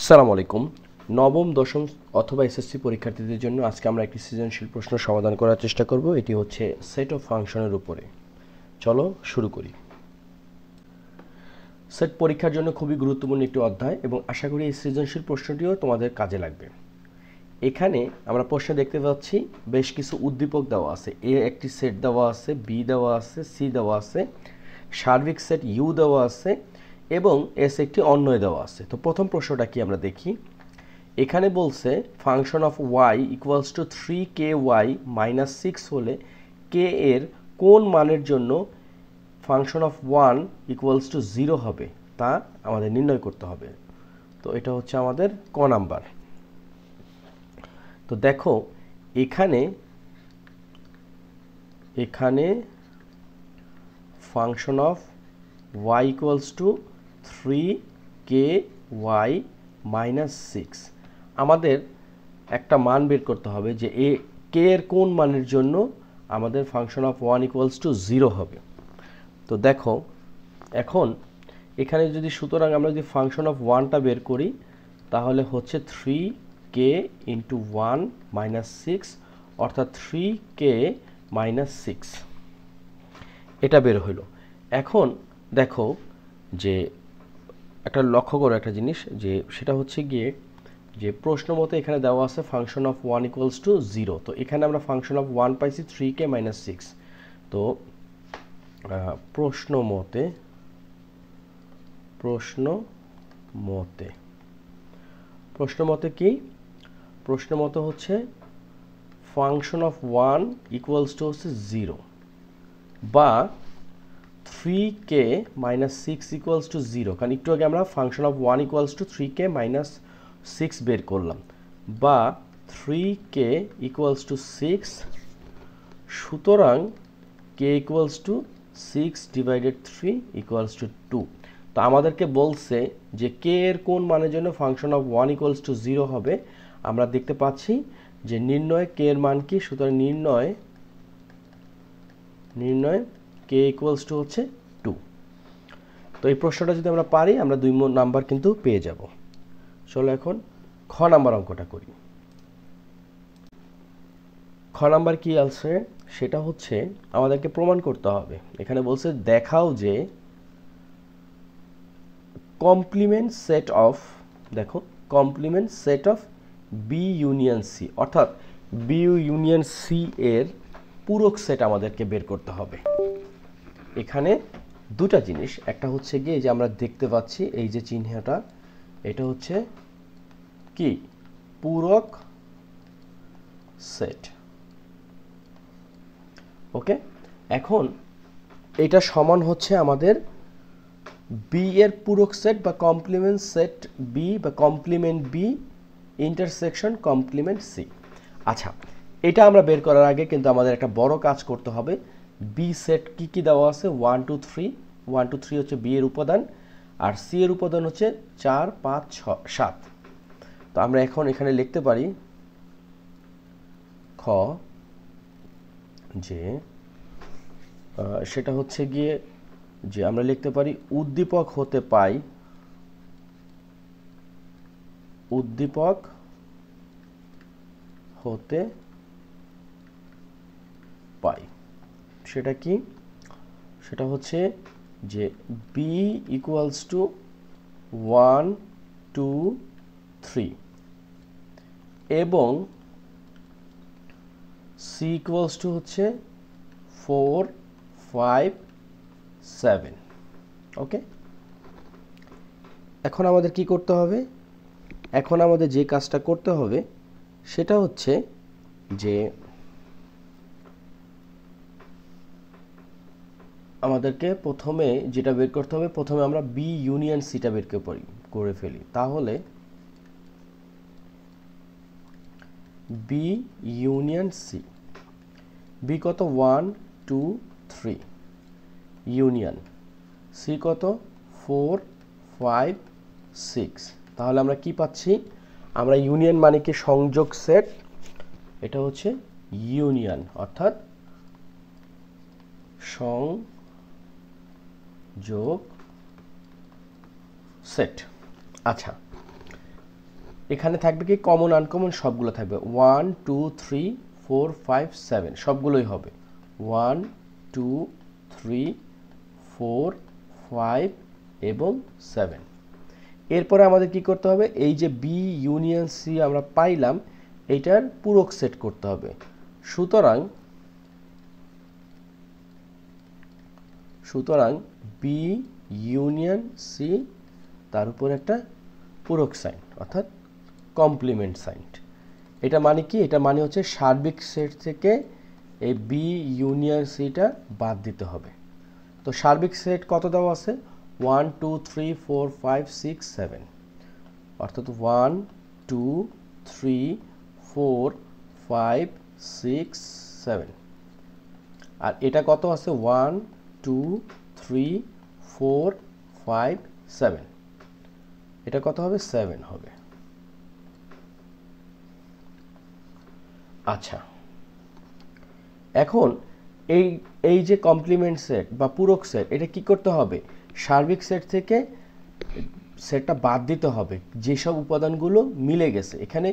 আসসালামু আলাইকুম। নবম দশম অথবা এসএসসি পরীক্ষার্থীদের জন্য আজকে আমরা একটি সৃজনশীল প্রশ্ন সমাধান করার চেষ্টা করব। এটি হচ্ছে সেট অফ ফাংশনের উপরে। চলো শুরু করি। সেট পরীক্ষার জন্য খুবই গুরুত্বপূর্ণ একটি অধ্যায় এবং আশা করি এই সৃজনশীল প্রশ্নটিও তোমাদের কাজে লাগবে। এখানে আমরা প্রশ্নে দেখতে পাচ্ছি বেশ কিছু উদ্দীপক দেওয়া আছে। এ একটি সেট দেওয়া আছে, বি দেওয়া আছে, সি দেওয়া আছে, সার্বিক সেট ইউ দেওয়া আছে এবং এস একটি অন্যয় দেওয়া আছে। তো প্রথম প্রশ্নটা কি আমরা দেখি। এখানে বলছে function of Y equals to 3ky minus 6 হলে কে এর কোন মানের জন্য ফাংশন অফ 1 ইকুয়ালস টু 0 হবে তা আমাদের নির্ণয় করতে হবে। তো এটা হচ্ছে আমাদের ক নাম্বার। তো দেখো এখানে function of y equals to 3ky minus 6 আমাদের একটা মান বের করতে হবে যে কে এর কোন মানের জন্য আমাদের ফাংশন অফ 1 ইকুয়ালস টু 0 হবে। তো দেখো এখন এখানে যদি সুতরাং আমরা যদি ফাংশন অফ 1টা বের করি তাহলে হচ্ছে 3k ইন্টু 1 মাইনাস 6 অর্থাৎ 3k মাইনাস 6 এটা বের হইল। এখন দেখো যে একটা লক্ষ্য করো একটা জিনিস, যে সেটা হচ্ছে গিয়ে যে প্রশ্ন মতে এখানে দেওয়া আছে ফাংশন অফ 1 ইকুয়ালস টু 0। তো এখানে আমরা ফাংশন অফ 1 পাইছি 3k মাইনাস 6। তো প্রশ্ন মতে কি প্রশ্ন মতে হচ্ছে ফাংশন অফ 1 ইকুয়ালস টু হচ্ছে 0 বা 3k মাইনাস 6 ইকুয়ালস টু 0, কারণ একটু আগে আমরা function of 1 equals to 3k minus 6 বের করলাম, বা 3k ইকুয়ালস টু 6, সুতরাং k equals to 6 divided 3 equals to 2। তো আমাদেরকে বলছে যে k এর কোন মানের জন্য ফাংশন অফ 1 ইকুয়ালস টু 0 হবে। আমরা দেখতে পাচ্ছি যে নির্ণয় k এর মান কি, সুতরাং নির্ণয় k ইকুয়ালস টু হচ্ছে 2। তো এই প্রশ্নটা যদি আমরা পারি আমরা 2 নাম্বার কিন্তু পেয়ে যাব। চলো এখন খ নাম্বার অঙ্কটা করি। খ নাম্বার কি আছে সেটা হচ্ছে আমাদেরকে প্রমাণ করতে হবে। এখানে বলছে দেখাও যে complement set of B union C, অর্থাৎ বি ইউনিয়ন সি এর পূরক সেট আমাদেরকে বের করতে হবে। এখানে দুটা জিনিস, একটা হচ্ছে গিয়ে যে আমরা দেখতে পাচ্ছি এই যে চিহ্নটা, এটা হচ্ছে কি পূরক সেট। ওকে, এখন এটা সমান হচ্ছে আমাদের বি এর পূরক সেট বা কমপ্লিমেন্ট সেট বি বা complement B intersection complement C. আচ্ছা, এটা আমরা বের করার আগে কিন্তু আমাদের একটা বড় কাজ করতে হবে। বি সেট কি কি দেওয়া আছে, 1 2 3, 1 2 3 হচ্ছে বি এর উপাদান, আর সি এর উপাদান হচ্ছে 4 5 6 7। তো আমরা এখন এখানে লিখতে পারি খ যে সেটা হচ্ছে গিয়ে যে আমরা লিখতে পারি উদ্দীপক হতে পাই সেটা কি, সেটা হচ্ছে যে বি ইকুয়ালস টু 1 2 3 এবং সি ইকুয়ালস টু হচ্ছে 4 5 7। ওকে, এখন আমাদের কি করতে হবে, এখন আমাদের যে কাজটা করতে হবে সেটা হচ্ছে যে আমাদেরকে প্রথমে যেটা বের করতে হবে, প্রথমে আমরা বি ইউনিয়ন সিটা বের করে ফেলি। তাহলে বি ইউনিয়ন সি, বি কত 1 2 3, ইউনিয়ন সি কত 4 5 6। তাহলে আমরা কি পাচ্ছি, আমরা ইউনিয়ন মানে কি সংযোগ সেট, এটা হচ্ছে ইউনিয়ন অর্থাৎ সংযোগ সেট। আচ্ছা, এখানে থাকবে কি কমন আনকমন সবগুলো থাকবে 1 2 3 4 5 7 সবগুলোই হবে 1 2 3 4 5 এবং 7। এরপরে আমাদের কি করতে হবে, এই যে বি ইউনিয়ন সি আমরা পাইলাম এইটার পূরক সেট করতে হবে। সুতরাং বি ইউনিয়ন সি তার উপর একটা পূরক সাইন অর্থাৎ কমপ্লিমেন্ট সাইন। এটা মানে কি, এটা মানে হচ্ছে সার্বিক সেট থেকে এই বি ইউনিয়ন সিটা বাদ দিতে হবে। তো সার্বিক সেট কত দেওয়া আছে 1 2 3 4 5 6 7 অর্থাৎ 1 2 3 4 5 6 7 আর এটা কত আছে 1 2 3 4 5 7 এটা কত হবে 7 হবে। আচ্ছা এখন এই যে কমপ্লিমেন্ট সেট বা পূরক সেট এটা কি করতে হবে, সার্বিক সেট থেকে সেটটা বাদ দিতে হবে যেসব উপাদানগুলো মিলে গেছে। এখানে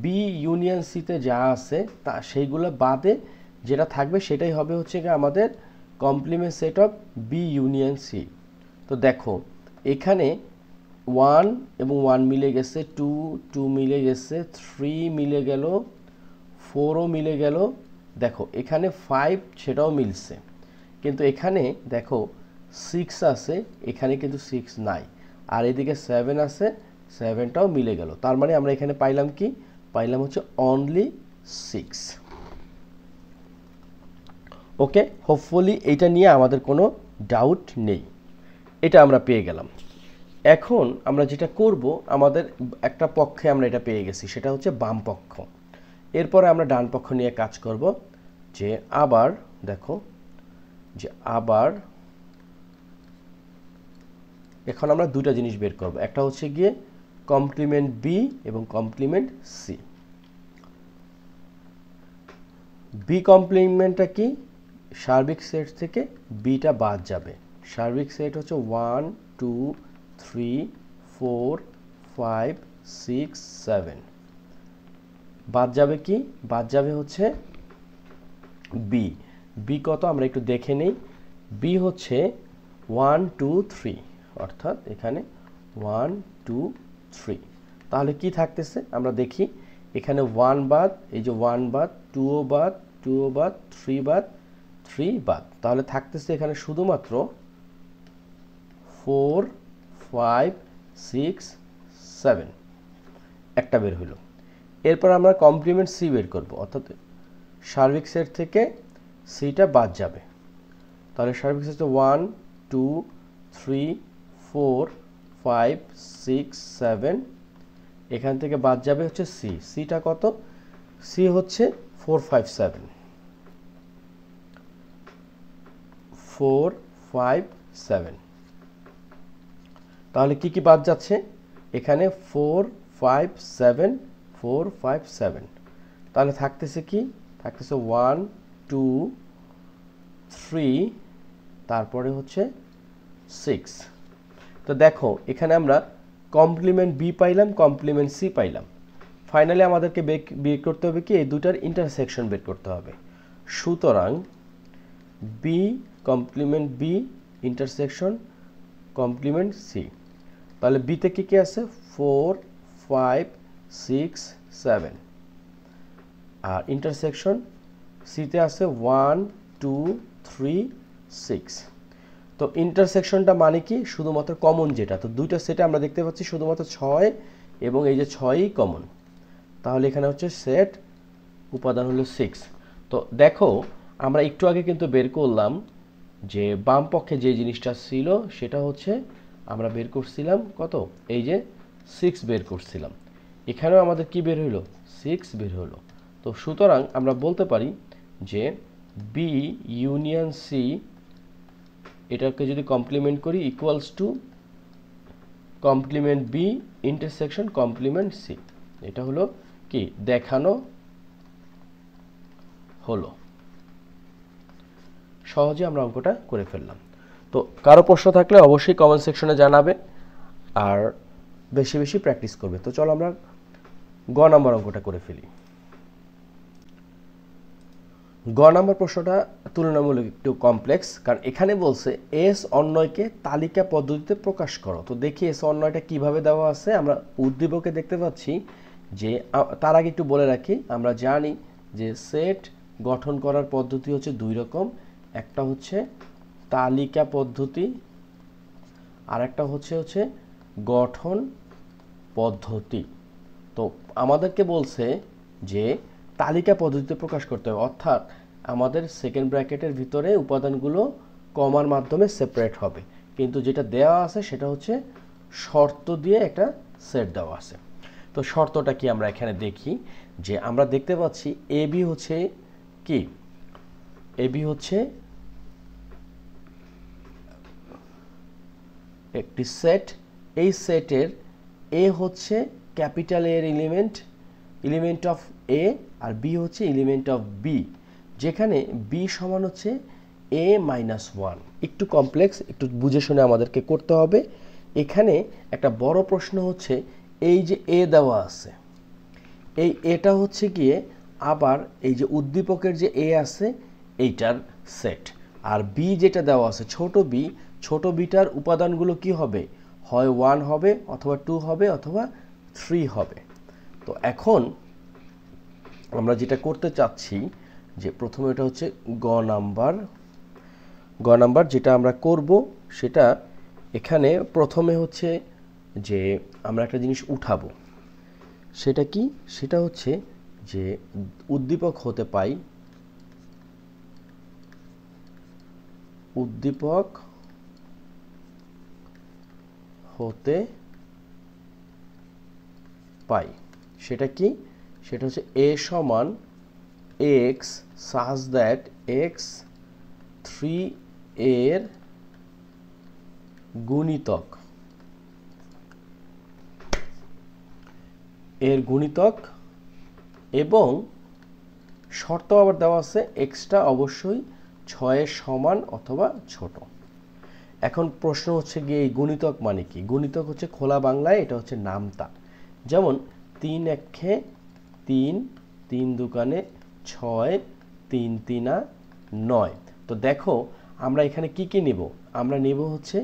বি ইউনিয়ন সিতে যা আছে তা সেইগুলো বাদে যেটা থাকবে সেটাই হবে হচ্ছে আমাদের complement set of B union C. তো দেখো এখানে 1 এবং 1 মিলে গেছে, 2 2 মিলে গেছে, 3 মিলে গেল, 4ও মিলে গেল। দেখো এখানে 5 সেটাও মিলছে, কিন্তু এখানে দেখো 6 আছে, এখানে কিন্তু 6 নাই। আর এদিকে 7 আছে, 7টাও মিলে গেল। তার মানে আমরা এখানে পাইলাম কি, পাইলাম হচ্ছে অনলি 6। ওকে, হোপফুলি এইটা নিয়ে আমাদের কোনো ডাউট নেই, এটা আমরা পেয়ে গেলাম। এখন আমরা যেটা করব, আমাদের একটা পক্ষে আমরা এটা পেয়ে গেছি, সেটা হচ্ছে বাম পক্ষ। এরপরে আমরা ডান পক্ষ নিয়ে কাজ করব, যে আবার দেখো যে আবার এখন আমরা দুটো জিনিস বের করব, একটা হচ্ছে গিয়ে কমপ্লিমেন্ট বি এবং কমপ্লিমেন্ট সি। বি কমপ্লিমেন্টটা কি, সার্বিক সেট থেকে বিটা বাদ যাবে। সার্বিক সেট হচ্ছে 1 2 3 4 5 6 7 বাদ যাবে কি, বাদ যাবে হচ্ছে বি। বি কত আমরা একটু দেখে নেই, বি হচ্ছে 1 2 3 অর্থাৎ এখানে 1 2 3। তাহলে কি থাকতেছে আমরা দেখি, এখানে 1 বাদ, এই যে 1 বাদ, 2 বাদ, 2 বাদ, 3 বাদ, 3 বাদ। তাহলে থাকতেছে এখানে শুধুমাত্র 4 5 6 7 একটা বের হলো। এরপর আমরা কমপ্লিমেন্ট সি বের করব, অর্থাৎ সার্বিক সেট থেকে সিটা বাদ যাবে। তাহলে সার্বিক সেট 1 2 3 4 5 6 7 এখান থেকে বাদ যাবে হচ্ছে সি। সিটা কত, সি হচ্ছে 4 5 7 4 5 7। তাহলে কি কি বাদ যাচ্ছে, এখানে 4 5 7 4 5 7। তাহলে থাকতেছে কি, থাকতেছে 1 2 3 তারপরে হচ্ছে 6। তো দেখো এখানে আমরা কমপ্লিমেন্ট বি পাইলাম, কমপ্লিমেন্ট সি পাইলাম। ফাইনালি আমাদেরকে বের করতে হবে কি, এই দুটার ইন্টারসেকশন বের করতে হবে। সুতরাং B complement B intersection complement C. তাহলে বিতে কি কি আছে 4 5 6 7 আর ইন্টারসেকশন সিতে আছে 1 2 3 6। তো ইন্টারসেকশনটা মানে কি, শুধুমাত্র কমন যেটা। তো দুইটা সেটে আমরা দেখতে পাচ্ছি শুধুমাত্র 6 এবং এই যে 6ই কমন। তাহলে এখানে হচ্ছে সেট উপাদান হলো 6। তো দেখো আমরা একটু আগে কিন্তু বের করলাম যে বাম পক্ষে যে জিনিসটা ছিল সেটা হচ্ছে আমরা বের করছিলাম কত, এই যে 6 বের করছিলাম। এখানেও আমাদের কি বের হলো, 6 বের হলো। তো সুতরাং আমরা বলতে পারি যে বি ইউনিয়ন সি এটাকে যদি কমপ্লিমেন্ট করি equals to complement B intersection complement C. এটা হলো কি দেখানো হলো। সহজে আমরা অঙ্কটা করে ফেললাম। তো কারো প্রশ্ন থাকলে অবশ্যই কমেন্ট সেকশনে জানাবে আর বেশি বেশি প্র্যাকটিস করবে। তো চলো আমরা গ নাম্বার অঙ্কটা করে ফেলি। গ নাম্বার প্রশ্নটা তুলনামূলক একটু কমপ্লেক্স, কারণ এখানে বলছে এস অন্যয়কে তালিকা পদ্ধতিতে প্রকাশ করো। তো দেখি এস অন্যয়টা কিভাবে দেওয়া আছে। আমরা উদ্দীপকে দেখতে পাচ্ছি যে, তার আগে একটু বলে রাখি, আমরা জানি যে সেট গঠন করার পদ্ধতি হচ্ছে দুই রকম, একটা হচ্ছে তালিকা পদ্ধতি আর একটা হচ্ছে গঠন পদ্ধতি। তো আমাদেরকে বলছে যে তালিকা পদ্ধতিতে প্রকাশ করতে হবে, অর্থাৎ আমাদের সেকেন্ড ব্র্যাকেটের ভিতরে উপাদানগুলো কমার মাধ্যমে সেপারেট হবে, কিন্তু যেটা দেওয়া আছে সেটা হচ্ছে শর্ত দিয়ে একটা সেট দেওয়া আছে। তো শর্তটা কি আমরা এখানে দেখি, যে আমরা দেখতে পাচ্ছি এ বি হচ্ছে কি, এ বি হচ্ছে একটি সেট। এই সেটের এ হচ্ছে ক্যাপিটাল এর এলিমেন্ট অফ এ, আর বি হচ্ছে এলিমেন্ট অফ বি, যেখানে বি সমান হচ্ছে এ মাইনাস ওয়ান। একটু কমপ্লেক্স, একটু বুঝে শুনে আমাদেরকে করতে হবে। এখানে একটা বড় প্রশ্ন হচ্ছে এই যে এ দেওয়া আছে, এই এটা হচ্ছে গিয়ে আবার এই যে উদ্দীপকের যে এ আছে এইটার সেট, আর বি যেটা দেওয়া আছে ছোট বিটার উপাদানগুলো কি হবে, হয় 1 হবে অথবা 2 হবে অথবা 3 হবে। তো এখন আমরা যেটা করতে চাচ্ছি যে প্রথমে এটা হচ্ছে গ নাম্বার যেটা আমরা করব সেটা এখানে প্রথমে হচ্ছে যে আমরা একটা জিনিস উঠাবো। সেটা কি, সেটা হচ্ছে যে উদ্দীপক হতে পাই, উদ্দীপক হতে পাই। সেটা কি, সেটা হচ্ছে a সমান x such that x 3 এর গুণিতক, এবং শর্ত আবার দেওয়া আছে এক্সটা অবশ্যই 6 এর সমান অথবা ছোট। এখন প্রশ্ন হচ্ছে গিয়ে এই গুণিতক মানে কি? গুণিতক হচ্ছে খোলা বাংলায় এটা হচ্ছে নামতা। যেমন 3 একে 3, 3 দুকানে 6, 3 তিনা 9। তো দেখো আমরা এখানে কি কি নিব, আমরা নেব হচ্ছে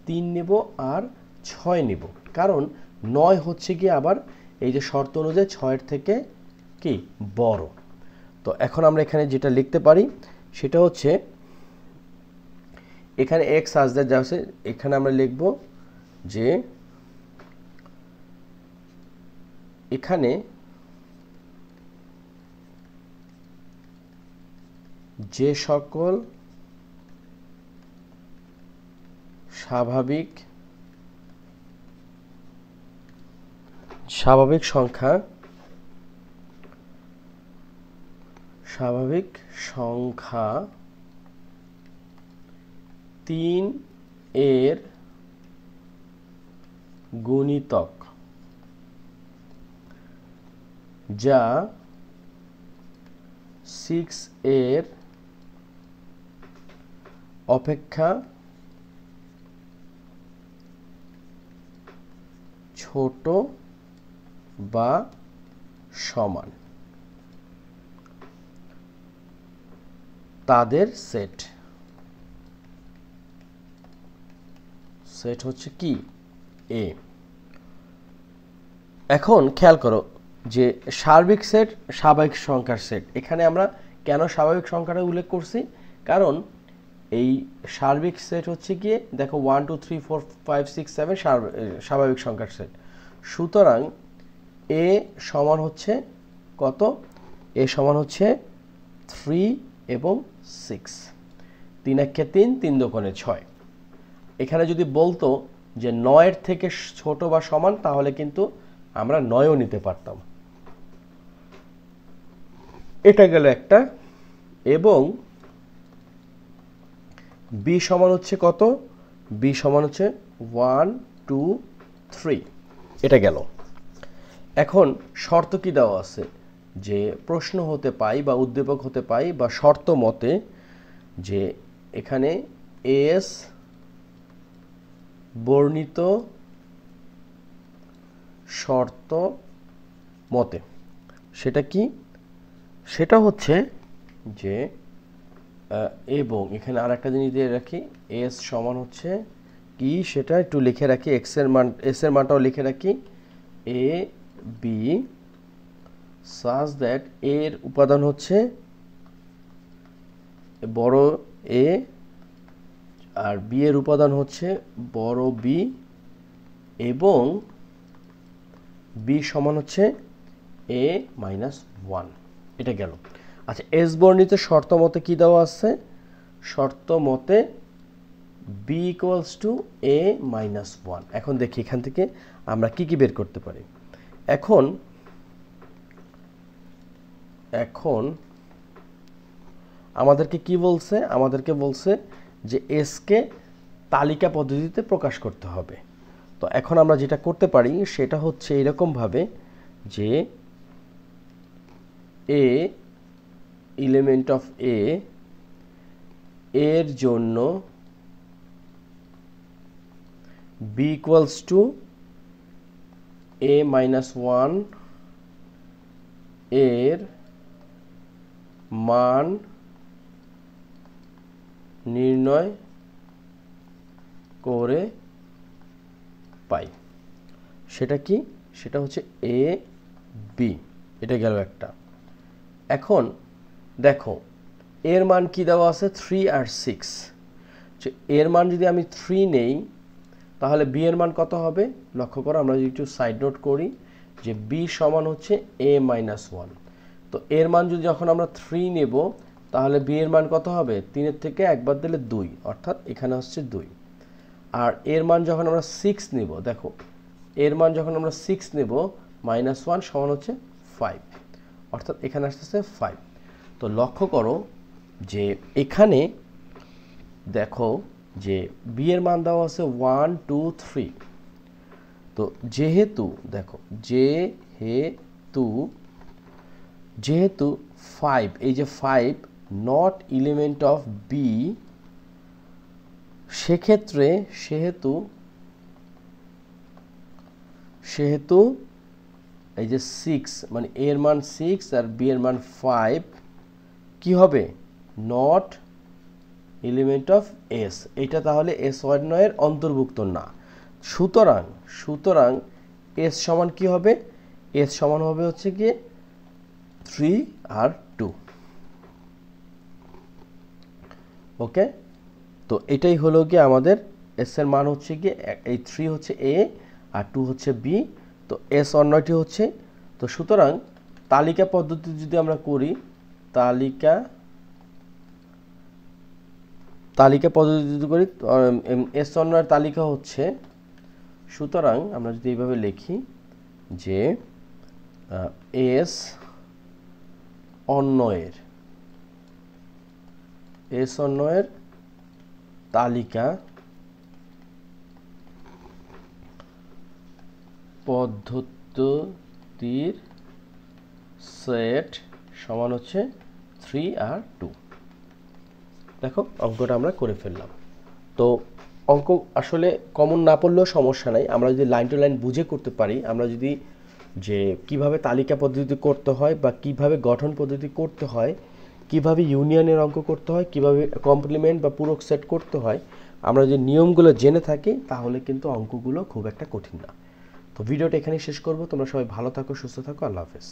3 নেব আর 6 নেব, কারণ 9 হচ্ছে কি আবার এই যে শর্ত অনুযায়ী 6 থেকে কি বড়। তো এখন আমরা এখানে যেটা লিখতে পারি সেটা হচ্ছে এখানে এক্স আসতে যা আছে এখানে আমরা লিখব যে এখানে যে সকল স্বাভাবিক সংখ্যা 3 এর গুণিতক যা 6 এর অপেক্ষা ছোট বা সমান, তাদের সেট হচ্ছে কি এ। এখন খেয়াল করো যে সার্বিক সেট স্বাভাবিক সংখ্যার সেট, এখানে আমরা কেন স্বাভাবিক সংখ্যাটা উল্লেখ করছি, কারণ এই সার্বিক সেট হচ্ছে গিয়ে দেখো 1 2 3 4 5 6 7 স্বাভাবিক সংখ্যার সেট। সুতরাং এ সমান হচ্ছে কত, এ সমান হচ্ছে 3 এবং 6, 3 একে 3, 3 দুগুণে 6। এখানে যদি বলতো যে 9 এর থেকে ছোট বা সমান তাহলে কিন্তু আমরা 9ও নিতে পারতাম। এটা গেল একটা। এবং বি সমান হচ্ছে কত, বি সমান হচ্ছে 1 2 3, এটা গেল। এখন শর্ত কি দেওয়া আছে, যে প্রশ্ন হতে পাই বা উদ্দীপক হতে পাই বা শর্ত মতে যে এখানে এস বর্ণিত শর্ত মতে। সেটা কি? সেটা হচ্ছে যে এবং এখানে আর একটা জিনিস দিয়ে রাখি, এস সমান হচ্ছে কি সেটা একটু লিখে রাখি, এস এর মানটাও লিখে রাখি, এ বি সাজ দ্যাট এর উপাদান হচ্ছে বড় এ আর বি এর উপাদান হচ্ছে বড় বি এবং বি সমান হচ্ছে এ মাইনাস 1। এটা গেল। আচ্ছা, এস বর্ণিত শর্ত মতে কি দেওয়া আছে? শর্ত মতে B equals to A minus 1। এখন দেখি এখান থেকে আমরা কি কি বের করতে পারি। এখন আমাদেরকে কি বলছে? আমাদেরকে বলছে যে এসকে তালিকা পদ্ধতিতে প্রকাশ করতে হবে। তো এখন আমরা যেটা করতে পারি সেটা হচ্ছে এরকমভাবে যে এ এলিমেন্ট অফ এ এর জন্য B equals to A minus 1 এর মান নির্ণয় করে পাই। সেটা কি? সেটা হচ্ছে এ বি। এটা গেল একটা। এখন দেখো এর মান কি দেওয়া আছে? 3 আর 6। এর মান যদি আমি 3 নেই তাহলে বি এর মান কত হবে? লক্ষ্য করো, আমরা যদি একটু সাইড নোট করি যে বি সমান হচ্ছে এ মাইনাস 1। তো এর মান যদি যখন আমরা 3 নেব তাহলে বি এর মান কত হবে? 3-এর থেকে একবার দিলে 2, অর্থাৎ এখানে হচ্ছে 2। আর এর মান যখন আমরা 6 নেব, দেখো এর মান যখন আমরা 6 নেব মাইনাস 1 সমান হচ্ছে 5, অর্থাৎ এখানে আসতেছে 5। তো লক্ষ্য করো যে এখানে দেখো যে বি এর মান দেওয়া আছে 1 2 3। তো যেহেতু দেখো যেহেতু 5, এই যে 5 নট এলিমেন্ট অফ বি, সেহেতু এই যে 6 মানে এর মান 6 আর বি এর মান 5 কি হবে? Not element of S. এটা তাহলে এস এর অন্তর্ভুক্ত না। সুতরাং এস সমান কি হবে? এস সমান হবে হচ্ছে কি 3 আর 2। ওকে, তো এটাই হলো কি আমাদের এস এর মান হচ্ছে কি, এই 3 হচ্ছে এ আর 2 হচ্ছে বি। তো এস অন্যটি হচ্ছে, তো সুতরাং তালিকা পদ্ধতি যদি আমরা করি, তালিকা পদ্ধতি যদি করি এস অন্যয়ের তালিকা হচ্ছে, সুতরাং আমরা যদি এইভাবে লিখি যে এস অন্যয়ের তালিকা পদ্ধতির সেট সমান হচ্ছে 3 আর 2। দেখো অঙ্কটা আমরা করে ফেললাম। তো অঙ্ক আসলে কমন না পড়লেও সমস্যা নাই, আমরা যদি লাইন টু লাইন বুঝে করতে পারি, আমরা যদি যে কিভাবে তালিকা পদ্ধতি করতে হয় বা কিভাবে গঠন পদ্ধতি করতে হয়, কিভাবে ইউনিয়নের অঙ্ক করতে হয়, কিভাবে কমপ্লিমেন্ট বা পূরক সেট করতে হয়, আমরা যদি নিয়মগুলো জেনে থাকি তাহলে কিন্তু অঙ্কগুলো খুব একটা কঠিন না। তো ভিডিওটা এখানেই শেষ করব। তোমরা সবাই ভালো থাকো, সুস্থ থাকো। আল্লাহ হাফেজ।